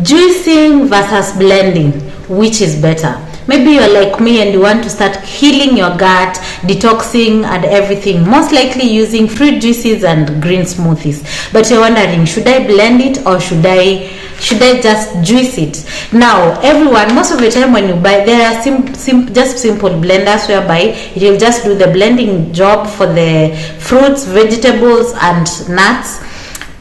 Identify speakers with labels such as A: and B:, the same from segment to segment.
A: Juicing versus blending, which is better? Maybe you're like me and you want to start healing your gut, detoxing and everything, most likely using fruit juices and green smoothies, but you're wondering, should I blend it or should I just juice it? Now everyone, most of the time when you buy, there are just simple blenders whereby it will just do the blending job for the fruits, vegetables and nuts.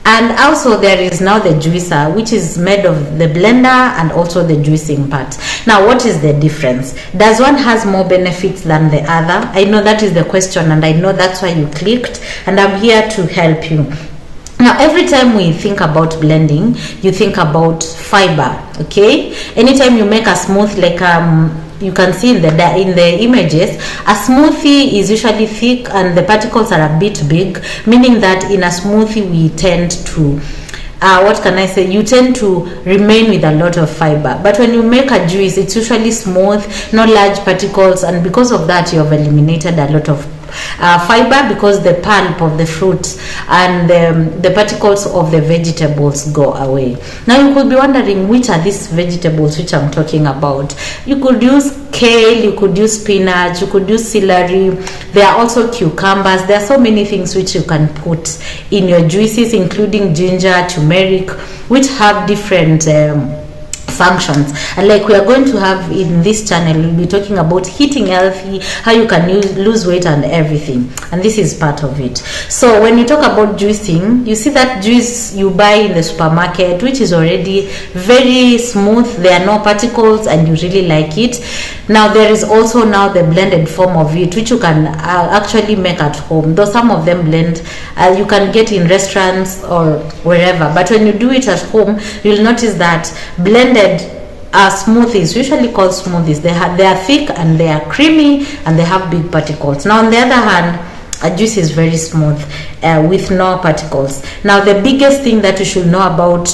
A: And also there is now the juicer, which is made of the blender and also the juicing part. Now what is the difference? Does one has more benefits than the other? I know that is the question, and I know that's why you clicked, and I'm here to help you. Now every time we think about blending, you think about fiber, okay? Anytime you make a smooth, like you can see in the images, a smoothie is usually thick and the particles are a bit big, meaning that in a smoothie we tend to you tend to remain with a lot of fiber. But when you make a juice, it's usually smooth, no large particles, and because of that you have eliminated a lot of fiber, because the pulp of the fruit and the particles of the vegetables go away. Now you could be wondering, which are these vegetables which I'm talking about? You could use kale, you could use spinach, you could use celery. There are also cucumbers. There are so many things which you can put in your juices, including ginger, turmeric, which have different functions. And like we are going to have in this channel, we'll be talking about eating healthy, how you can lose weight and everything, and this is part of it. So when you talk about juicing, you see that juice you buy in the supermarket, which is already very smooth, there are no particles, and you really like it. Now there is also now the blended form of it, which you can actually make at home, though some of them blend you can get in restaurants or wherever, but when you do it at home, you'll notice that blended smoothies, usually called smoothies, they are thick and they are creamy and they have big particles. Now on the other hand, a juice is very smooth with no particles. Now the biggest thing that you should know about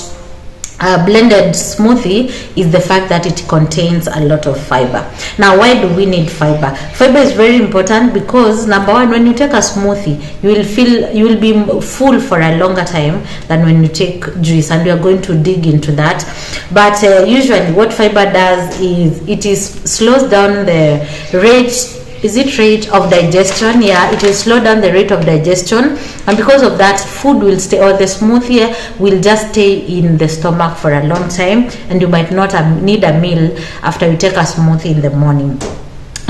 A: blended smoothie is the fact that it contains a lot of fiber. Now why do we need fiber? Fiber is very important because, number one, when you take a smoothie, you will be full for a longer time than when you take juice, and we are going to dig into that. But usually what fiber does is it slows down the rate of digestion. It will slow down the rate of digestion, and because of that, food will stay, or the smoothie will just stay in the stomach for a long time, and you might not need a meal after you take a smoothie in the morning.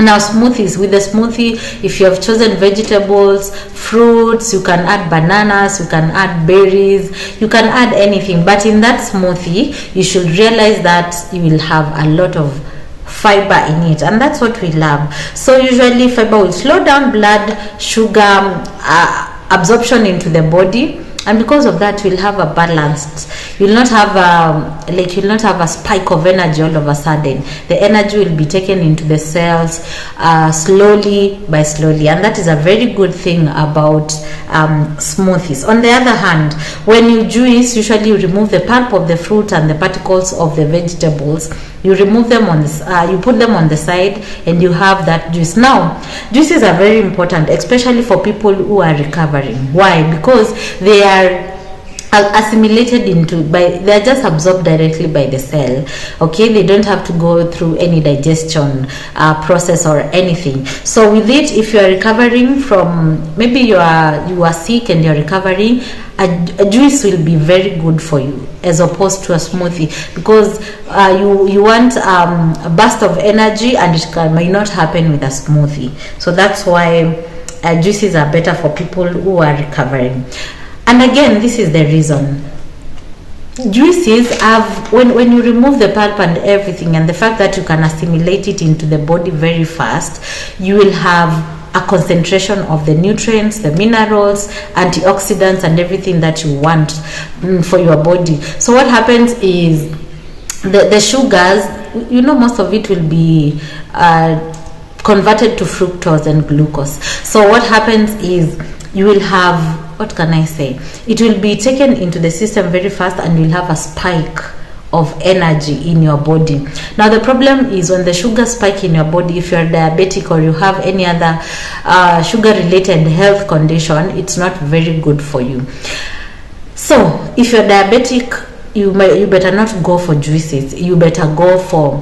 A: Now smoothies, with the smoothie, if you have chosen vegetables, fruits, you can add bananas, you can add berries, you can add anything, but in that smoothie you should realize that you will have a lot of fiber in it, and that's what we love. So usually fiber will slow down blood sugar absorption into the body, and because of that we'll have a balanced, you'll not have a spike of energy all of a sudden. The energy will be taken into the cells slowly by slowly, and that is a very good thing about smoothies. On the other hand, when you juice, usually you remove the pulp of the fruit and the particles of the vegetables. You remove them you put them on the side, and you have that juice. Now juices are very important, especially for people who are recovering. Why? Because they are assimilated they are just absorbed directly by the cell. Okay, they don't have to go through any digestion process or anything. So with it, if you are recovering from, maybe you are sick and you're recovering, a juice will be very good for you as opposed to a smoothie, because you want a burst of energy, and it might not happen with a smoothie. So that's why juices are better for people who are recovering. And again, this is the reason. Juices have, when you remove the pulp and everything, and the fact that you can assimilate it into the body very fast, you will have a concentration of the nutrients, the minerals, antioxidants, and everything that you want for your body. So what happens is the sugars, most of it will be converted to fructose and glucose. So what happens is you will have, it will be taken into the system very fast, and you'll have a spike of energy in your body. Now the problem is when the sugar spike in your body, if you're diabetic or you have any other sugar related health condition, it's not very good for you. So if you're diabetic, you better not go for juices. You better go for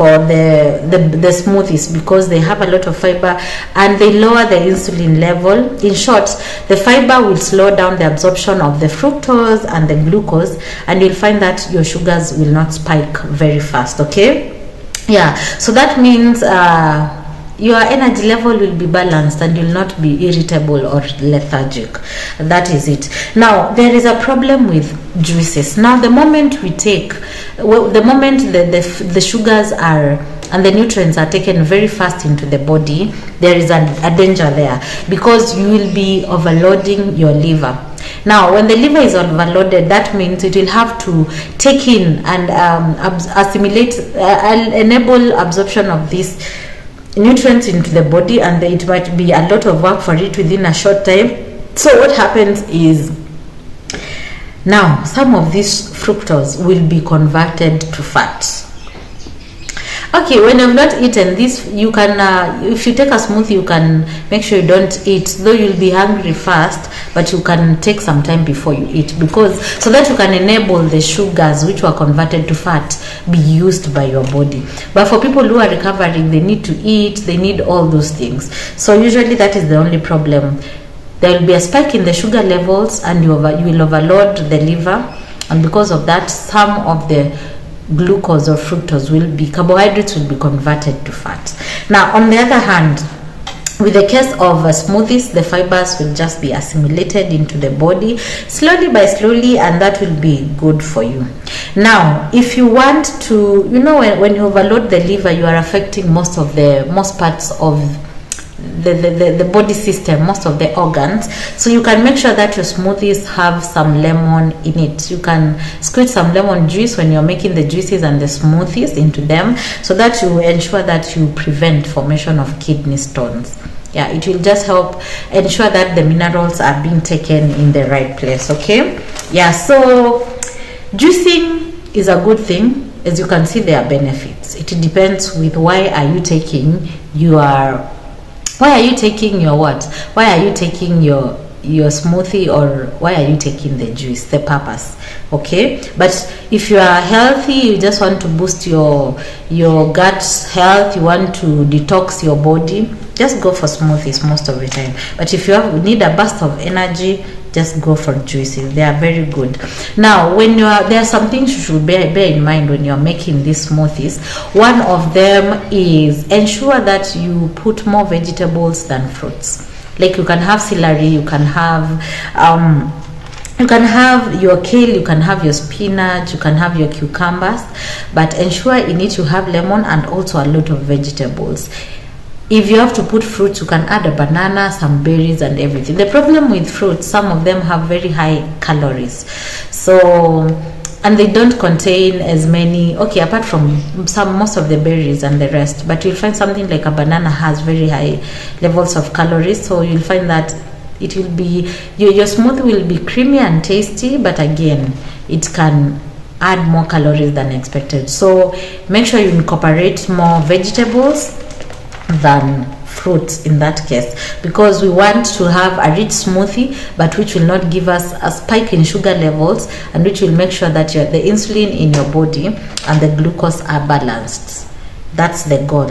A: the smoothies, because they have a lot of fiber and they lower the insulin level. In short, the fiber will slow down the absorption of the fructose and the glucose, and you'll find that your sugars will not spike very fast. Okay, yeah, so that means your energy level will be balanced and you'll not be irritable or lethargic. That is it. Now, there is a problem with juices. Now, the moment we take, the moment the sugars are and the nutrients are taken very fast into the body, there is a danger there, because you will be overloading your liver. Now, when the liver is overloaded, that means it will have to take in and assimilate, enable absorption of these nutrients into the body, and it might be a lot of work for it within a short time. So what happens is, now some of this fructose will be converted to fat. Okay, when you've not eaten this, you can if you take a smoothie, you can make sure you don't eat, though you'll be hungry fast, but you can take some time before you eat, because so that you can enable the sugars which were converted to fat be used by your body. But for people who are recovering, they need to eat, they need all those things. So usually that is the only problem. There will be a spike in the sugar levels, and you will overload the liver, and because of that, some of the glucose or fructose carbohydrates will be converted to fat. Now, on the other hand, with the case of smoothies, the fibers will just be assimilated into the body slowly, and that will be good for you. Now, if you want to, when you overload the liver, you are affecting most parts of the body system, most of the organs. So you can make sure that your smoothies have some lemon in it. You can squeeze some lemon juice when you're making the juices and the smoothies into them, so that you ensure that you prevent formation of kidney stones. Yeah, it will just help ensure that the minerals are being taken in the right place. Okay, yeah, so juicing is a good thing. As you can see, there are benefits. It depends with why are you taking your what? Why are you taking your smoothie, or why are you taking the juice? The purpose. Okay, but if you are healthy, you just want to boost your gut health, you want to detox your body, just go for smoothies most of the time. But if you need a burst of energy, just go for juices. They are very good. Now, there are some things you should bear in mind when you're making these smoothies. One of them is ensure that you put more vegetables than fruits. Like, you can have celery, you can have your kale, you can have your spinach, you can have your cucumbers, but ensure in it you have lemon and also a lot of vegetables. If you have to put fruits, you can add a banana, some berries and everything. The problem with fruits, some of them have very high calories. So, and they don't contain as many, okay, apart from most of the berries and the rest, but you'll find something like a banana has very high levels of calories. So you'll find that it will be, your smoothie will be creamy and tasty, but again, it can add more calories than expected. So make sure you incorporate more vegetables than fruits in that case, because we want to have a rich smoothie, but which will not give us a spike in sugar levels, and which will make sure that the insulin in your body and the glucose are balanced. That's the goal.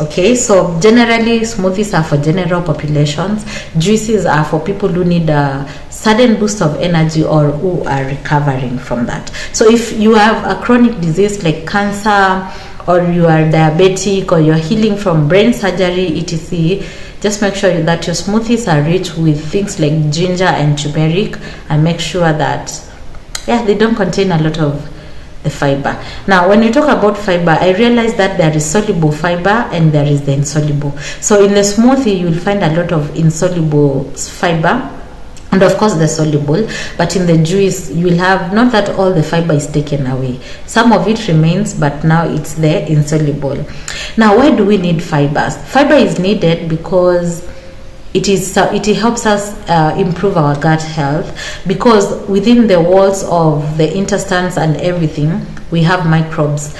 A: Okay, so generally smoothies are for general populations. Juices are for people who need a sudden boost of energy or who are recovering from that. So if you have a chronic disease like cancer, or you are diabetic, or you're healing from brain surgery, etc., just make sure that your smoothies are rich with things like ginger and turmeric, and make sure that they don't contain a lot of the fiber. Now, when you talk about fiber, I realize that there is soluble fiber and there is the insoluble. So in the smoothie, you will find a lot of insoluble fiber, and of course the soluble, but in the juice you will have, not that all the fiber is taken away, some of it remains, but now it's the insoluble. Now, why do we need fibers? Fiber is needed because it helps us improve our gut health, because within the walls of the intestines and everything, we have microbes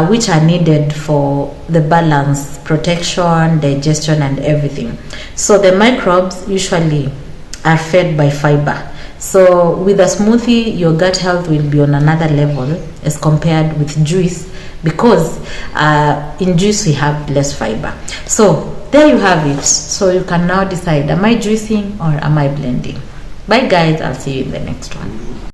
A: which are needed for the balance, protection, digestion and everything. So the microbes usually are fed by fiber. So with a smoothie, your gut health will be on another level as compared with juice, because in juice we have less fiber. So there you have it. So you can now decide, am I juicing or am I blending? Bye guys, I'll see you in the next one.